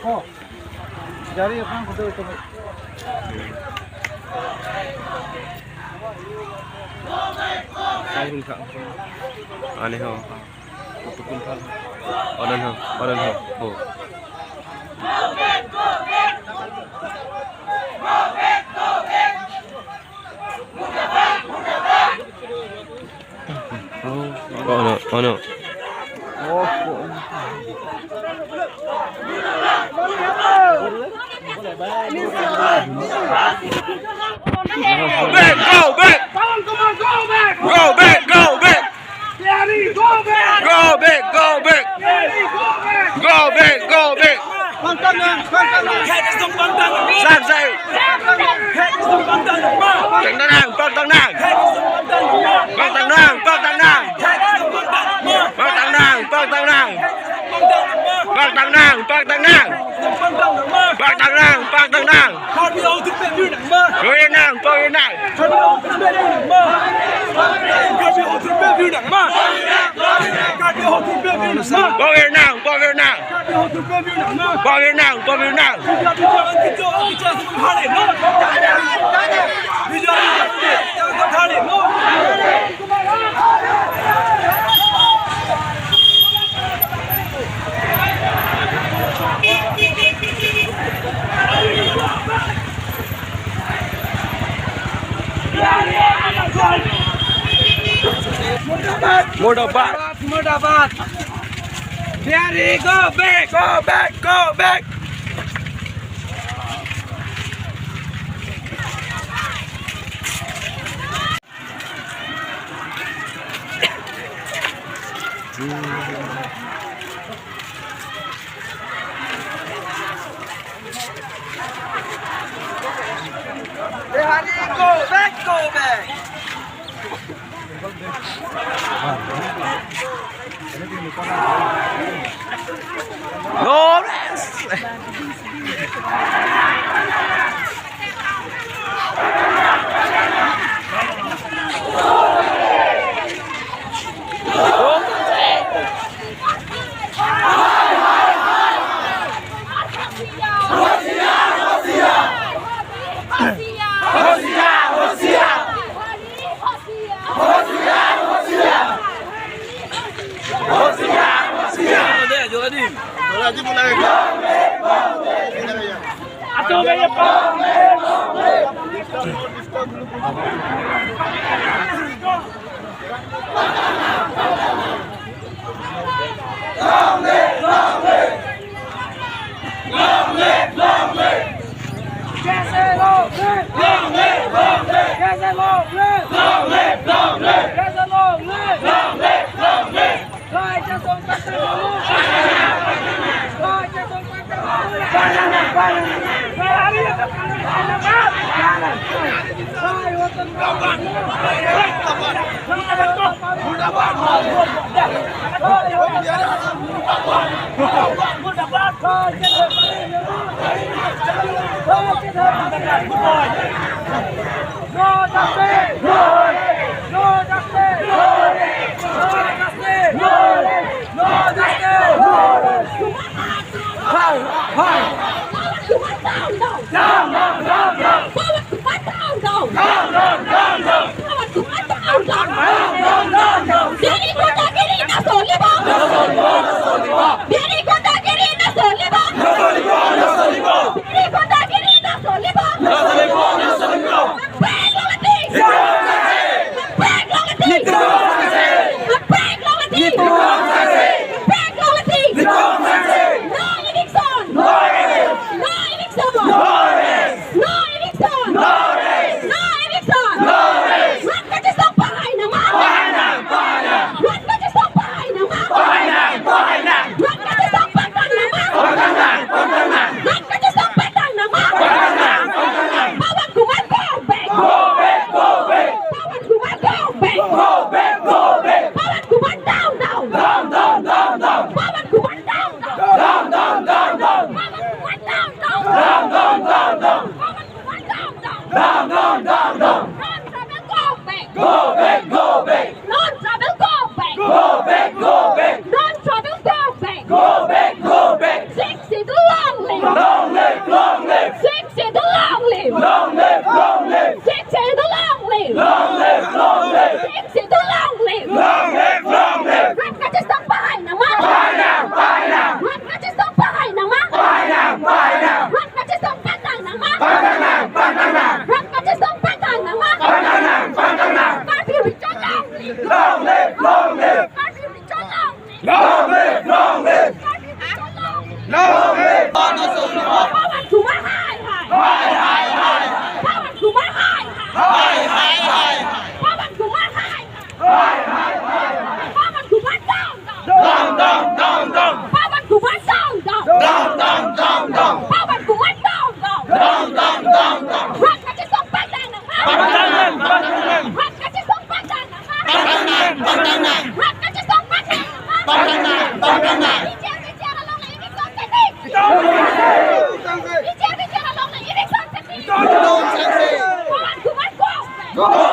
Oh, dari aphan ko ito. Karbi Khei. Ane ho. Tukun khal. Onan ho. Ho. Oh no. Back, go back! Come on, go back! Go back! Daddy, go back! Go back! Daddy, go back! Go back! Bang tăng lên. Khei chesong bang tang ma. San say! Khei chesong bang tang ma. Tăng nang! Khei chesong bang tang ma. Bang tăng nang! Khei chesong bang tang ma. Bang tăng nang! Bang tang ma. Bang tăng nang! Bang tang ma. Bang tăng nang! Karbi au tu pe biu nang ma. Cô yên nang! Karbi au tu pe biu nang ma. Karbi au tu pe biu nang ma. Karbi au tu pe biu nang ma. Cô yên nang! Karbi au tu pe biu nang ma. Cô yên nang! Bây giờ xong tha để nó. Bây giờ xong tha để nó. Murdabat. Daddy, go back. Daddy, go back. Go rest! Go!